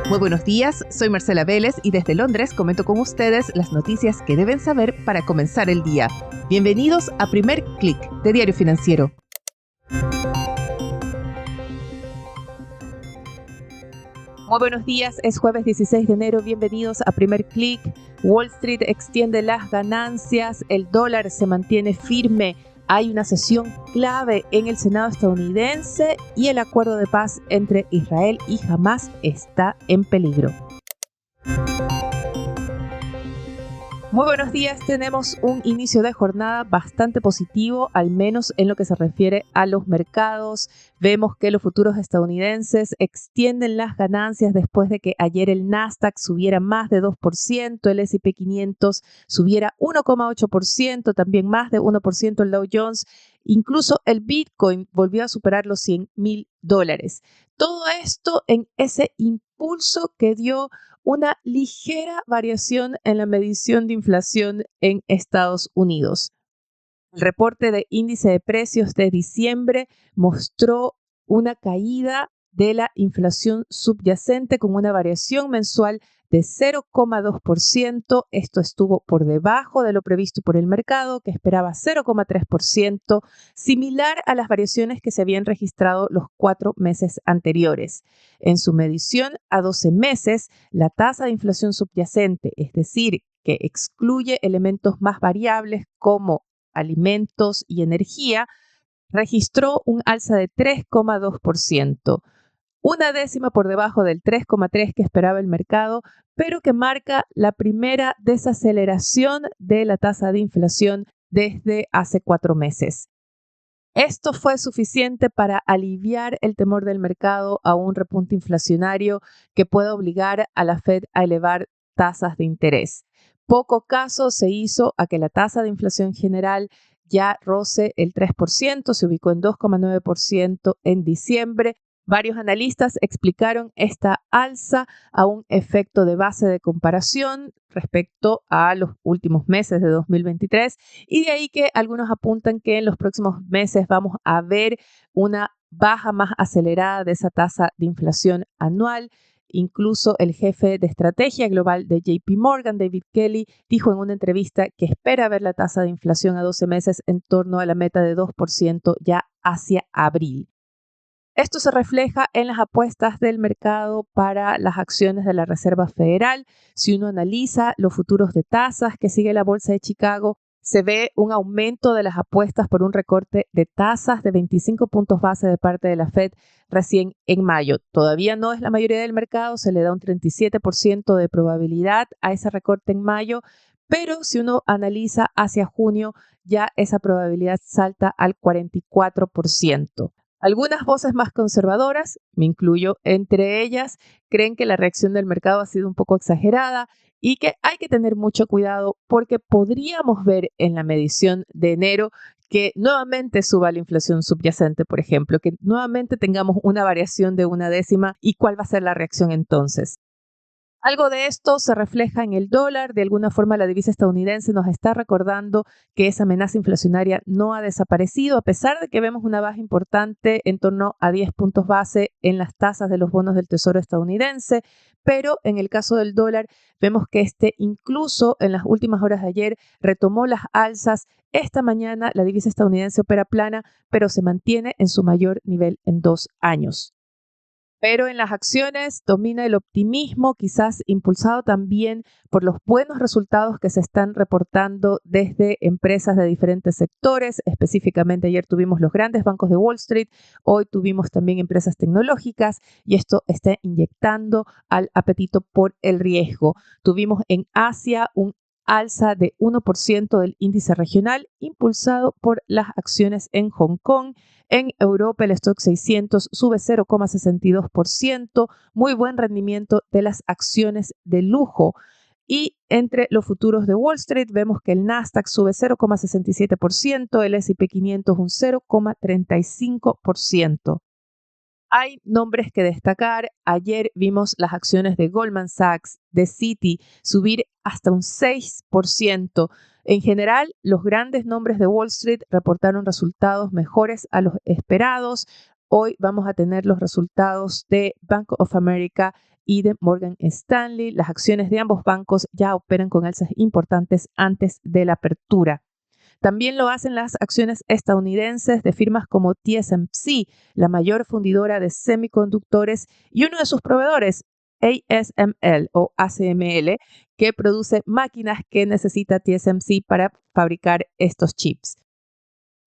Muy buenos días, soy Marcela Vélez y desde Londres comento con ustedes las noticias que deben saber para comenzar el día. Bienvenidos a Primer Click de Diario Financiero. Muy buenos días, es jueves 16 de enero, bienvenidos a Primer Click. Wall Street extiende las ganancias, el dólar se mantiene firme. Hay una sesión clave en el Senado estadounidense y el acuerdo de paz entre Israel y Hamás está en peligro. Muy buenos días, tenemos un inicio de jornada bastante positivo, al menos en lo que se refiere a los mercados. Vemos que los futuros estadounidenses extienden las ganancias después de que ayer el Nasdaq subiera más de 2%, el S&P 500 subiera 1,8%, también más de 1% el Dow Jones. Incluso el Bitcoin volvió a superar los $100,000. Todo esto en ese impulso que dio una ligera variación en la medición de inflación en Estados Unidos. El reporte de índice de precios de diciembre mostró una caída de la inflación subyacente con una variación mensual de 0,2%. Esto estuvo por debajo de lo previsto por el mercado, que esperaba 0,3%, similar a las variaciones que se habían registrado los 4 meses anteriores. En su medición a 12 meses, la tasa de inflación subyacente, es decir, que excluye elementos más variables como alimentos y energía, registró un alza de 3,2%, una décima por debajo del 3,3% que esperaba el mercado, pero que marca la primera desaceleración de la tasa de inflación desde hace 4 meses. Esto fue suficiente para aliviar el temor del mercado a un repunte inflacionario que pueda obligar a la Fed a elevar tasas de interés. Poco caso se hizo a que la tasa de inflación general ya roce el 3%, se ubicó en 2,9% en diciembre. Varios analistas explicaron esta alza a un efecto de base de comparación respecto a los últimos meses de 2023 y de ahí que algunos apuntan que en los próximos meses vamos a ver una baja más acelerada de esa tasa de inflación anual. Incluso el jefe de estrategia global de JP Morgan, David Kelly, dijo en una entrevista que espera ver la tasa de inflación a 12 meses en torno a la meta de 2% ya hacia abril. Esto se refleja en las apuestas del mercado para las acciones de la Reserva Federal. Si uno analiza los futuros de tasas que sigue la Bolsa de Chicago, se ve un aumento de las apuestas por un recorte de tasas de 25 puntos base de parte de la Fed recién en mayo. Todavía no es la mayoría del mercado, se le da un 37% de probabilidad a ese recorte en mayo, pero si uno analiza hacia junio, ya esa probabilidad salta al 44%. Algunas voces más conservadoras, me incluyo entre ellas, creen que la reacción del mercado ha sido un poco exagerada y que hay que tener mucho cuidado porque podríamos ver en la medición de enero que nuevamente suba la inflación subyacente, por ejemplo, que nuevamente tengamos una variación de una décima y cuál va a ser la reacción entonces. Algo de esto se refleja en el dólar. De alguna forma, la divisa estadounidense nos está recordando que esa amenaza inflacionaria no ha desaparecido, a pesar de que vemos una baja importante en torno a 10 puntos base en las tasas de los bonos del Tesoro estadounidense. Pero en el caso del dólar, vemos que incluso en las últimas horas de ayer, retomó las alzas. Esta mañana, la divisa estadounidense opera plana, pero se mantiene en su mayor nivel en 2 años. Pero en las acciones domina el optimismo, quizás impulsado también por los buenos resultados que se están reportando desde empresas de diferentes sectores. Específicamente ayer tuvimos los grandes bancos de Wall Street, hoy tuvimos también empresas tecnológicas y esto está inyectando al apetito por el riesgo. Tuvimos en Asia un alza de 1% del índice regional impulsado por las acciones en Hong Kong. En Europa el Stoxx 600 sube 0,62%, muy buen rendimiento de las acciones de lujo. Y entre los futuros de Wall Street vemos que el Nasdaq sube 0,67%, el S&P 500 un 0,35%. Hay nombres que destacar. Ayer vimos las acciones de Goldman Sachs, de Citi, subir hasta un 6%. En general, los grandes nombres de Wall Street reportaron resultados mejores a los esperados. Hoy vamos a tener los resultados de Bank of America y de Morgan Stanley. Las acciones de ambos bancos ya operan con alzas importantes antes de la apertura. También lo hacen las acciones estadounidenses de firmas como TSMC, la mayor fundidora de semiconductores, y uno de sus proveedores, ASML o ACML, que produce máquinas que necesita TSMC para fabricar estos chips.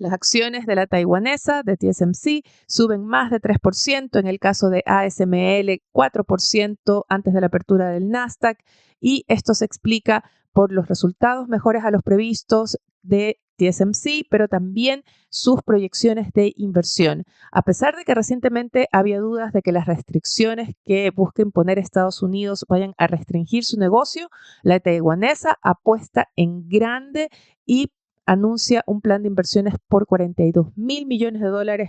Las acciones de la taiwanesa de TSMC suben más de 3%, en el caso de ASML 4% antes de la apertura del Nasdaq, y esto se explica por los resultados mejores a los previstos de TSMC, pero también sus proyecciones de inversión. A pesar de que recientemente había dudas de que las restricciones que busquen poner Estados Unidos vayan a restringir su negocio, la taiwanesa apuesta en grande y anuncia un plan de inversiones por $42.000 millones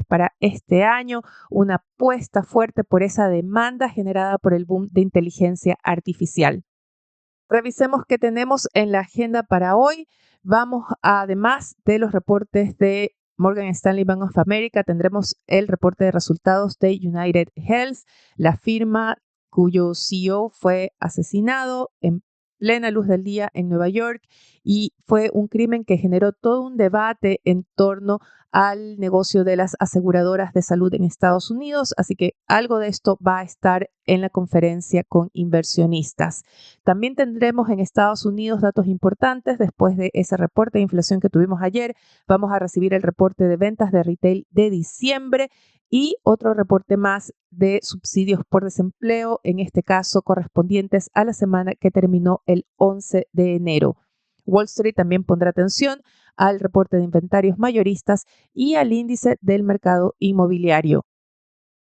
para este año, una apuesta fuerte por esa demanda generada por el boom de inteligencia artificial. Revisemos qué tenemos en la agenda para hoy. Vamos, además de los reportes de Morgan Stanley Bank of America, tendremos el reporte de resultados de United Health, la firma cuyo CEO fue asesinado en plena luz del día en Nueva York, y fue un crimen que generó todo un debate en torno al negocio de las aseguradoras de salud en Estados Unidos, así que algo de esto va a estar en la conferencia con inversionistas. También tendremos en Estados Unidos datos importantes después de ese reporte de inflación que tuvimos ayer. Vamos a recibir el reporte de ventas de retail de diciembre y otro reporte más de subsidios por desempleo, en este caso correspondientes a la semana que terminó el 11 de enero. Wall Street también pondrá atención al reporte de inventarios mayoristas y al índice del mercado inmobiliario.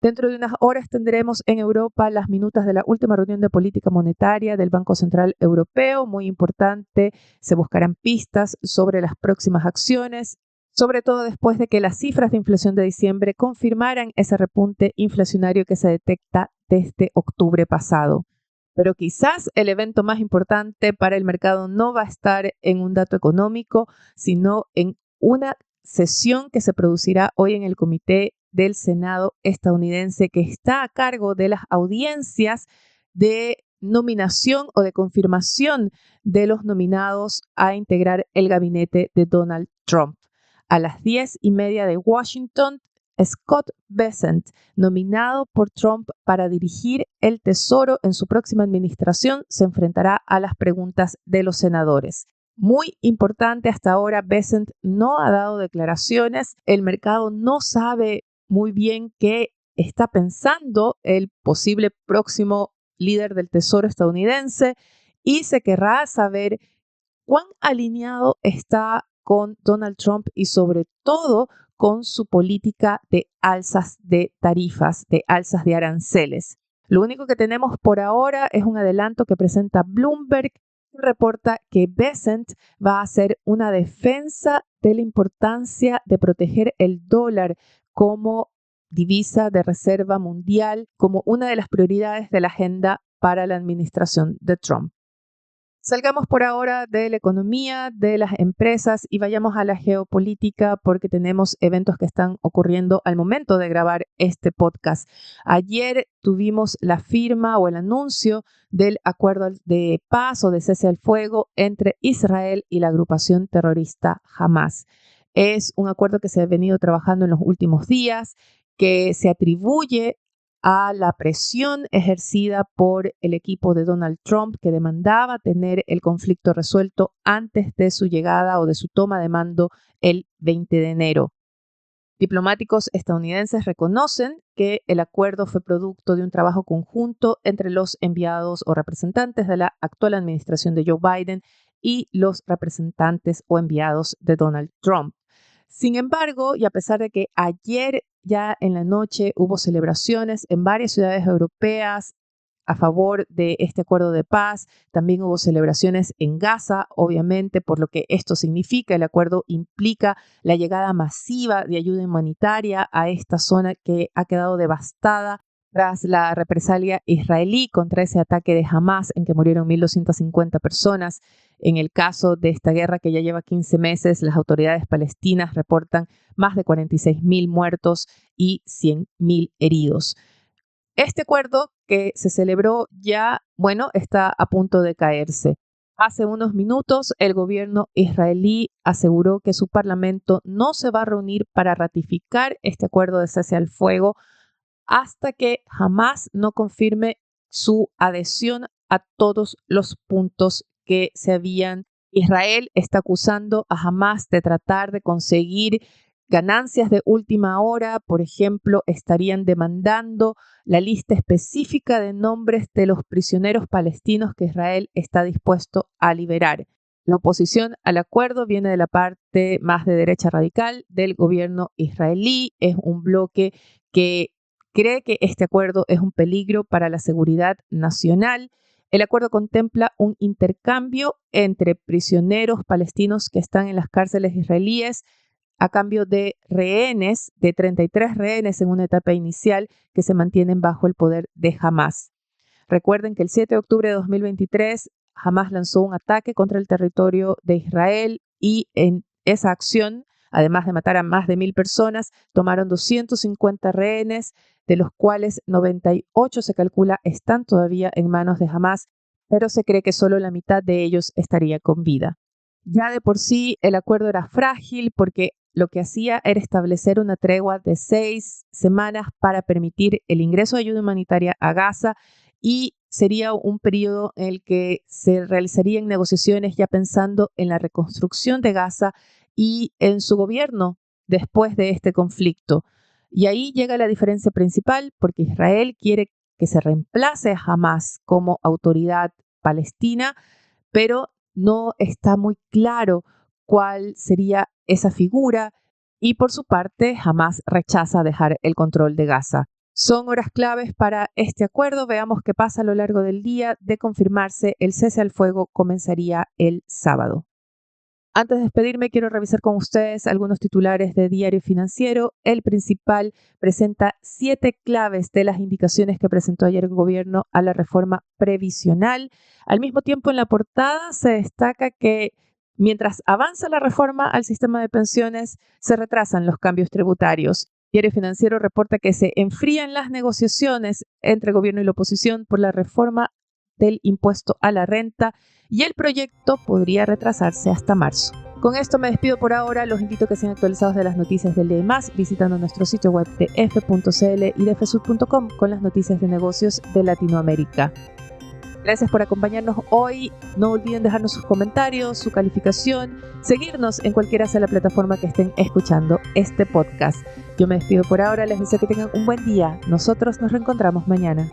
Dentro de unas horas tendremos en Europa las minutas de la última reunión de política monetaria del Banco Central Europeo. Muy importante, se buscarán pistas sobre las próximas acciones, sobre todo después de que las cifras de inflación de diciembre confirmaran ese repunte inflacionario que se detecta desde octubre pasado. Pero quizás el evento más importante para el mercado no va a estar en un dato económico, sino en una sesión que se producirá hoy en el Comité del Senado estadounidense, que está a cargo de las audiencias de nominación o de confirmación de los nominados a integrar el gabinete de Donald Trump. A las 10:30 de Washington, Scott Bessent, nominado por Trump para dirigir el Tesoro en su próxima administración, se enfrentará a las preguntas de los senadores. Muy importante, hasta ahora Bessent no ha dado declaraciones. El mercado no sabe muy bien qué está pensando el posible próximo líder del Tesoro estadounidense, y se querrá saber cuán alineado está con Donald Trump y sobre todo con su política de alzas de tarifas, de alzas de aranceles. Lo único que tenemos por ahora es un adelanto que presenta Bloomberg, que reporta que Bessent va a hacer una defensa de la importancia de proteger el dólar como divisa de reserva mundial, como una de las prioridades de la agenda para la administración de Trump. Salgamos por ahora de la economía, de las empresas, y vayamos a la geopolítica, porque tenemos eventos que están ocurriendo al momento de grabar este podcast. Ayer tuvimos la firma o el anuncio del acuerdo de paz o de cese al fuego entre Israel y la agrupación terrorista Hamas. Es un acuerdo que se ha venido trabajando en los últimos días, que se atribuye a la presión ejercida por el equipo de Donald Trump, que demandaba tener el conflicto resuelto antes de su llegada o de su toma de mando el 20 de enero. Diplomáticos estadounidenses reconocen que el acuerdo fue producto de un trabajo conjunto entre los enviados o representantes de la actual administración de Joe Biden y los representantes o enviados de Donald Trump. Sin embargo, y a pesar de que ayer ya en la noche hubo celebraciones en varias ciudades europeas a favor de este acuerdo de paz, también hubo celebraciones en Gaza, obviamente, por lo que esto significa. El acuerdo implica la llegada masiva de ayuda humanitaria a esta zona que ha quedado devastada Tras la represalia israelí contra ese ataque de Hamás en que murieron 1.250 personas, en el caso de esta guerra que ya lleva 15 meses, las autoridades palestinas reportan más de 46.000 muertos y 100.000 heridos. Este acuerdo que se celebró ya, está a punto de caerse. Hace unos minutos, el gobierno israelí aseguró que su parlamento no se va a reunir para ratificar este acuerdo de cese al fuego hasta que Hamás no confirme su adhesión a todos los puntos que se habían. Israel está acusando a Hamás de tratar de conseguir ganancias de última hora. Por ejemplo, estarían demandando la lista específica de nombres de los prisioneros palestinos que Israel está dispuesto a liberar. La oposición al acuerdo viene de la parte más de derecha radical del gobierno israelí. Es un bloque que cree que este acuerdo es un peligro para la seguridad nacional. El acuerdo contempla un intercambio entre prisioneros palestinos que están en las cárceles israelíes a cambio de rehenes, de 33 rehenes en una etapa inicial que se mantienen bajo el poder de Hamás. Recuerden que el 7 de octubre de 2023 Hamás lanzó un ataque contra el territorio de Israel y en esa acción, además de matar a más de 1.000 personas, tomaron 250 rehenes, de los cuales 98 se calcula están todavía en manos de Hamás, pero se cree que solo la mitad de ellos estaría con vida. Ya de por sí el acuerdo era frágil porque lo que hacía era establecer una tregua de 6 semanas para permitir el ingreso de ayuda humanitaria a Gaza y sería un periodo en el que se realizarían negociaciones ya pensando en la reconstrucción de Gaza y en su gobierno después de este conflicto. Y ahí llega la diferencia principal porque Israel quiere que se reemplace a Hamás como autoridad palestina, pero no está muy claro cuál sería esa figura y por su parte Hamás rechaza dejar el control de Gaza. Son horas claves para este acuerdo. Veamos qué pasa a lo largo del día. De confirmarse, el cese al fuego comenzaría el sábado. Antes de despedirme, quiero revisar con ustedes algunos titulares de Diario Financiero. El principal presenta 7 claves de las indicaciones que presentó ayer el gobierno a la reforma previsional. Al mismo tiempo, en la portada se destaca que mientras avanza la reforma al sistema de pensiones, se retrasan los cambios tributarios. Diario Financiero reporta que se enfrían las negociaciones entre el gobierno y la oposición por la reforma del impuesto a la renta y el proyecto podría retrasarse hasta marzo. Con esto me despido por ahora. Los invito a que sean actualizados de las noticias del día y más visitando nuestro sitio web de f.cl y de fsud.com con las noticias de negocios de Latinoamérica. Gracias por acompañarnos hoy. No olviden dejarnos sus comentarios, su calificación, seguirnos en cualquiera sea la plataforma que estén escuchando este podcast. Yo me despido por ahora. Les deseo que tengan un buen día. Nosotros nos reencontramos mañana.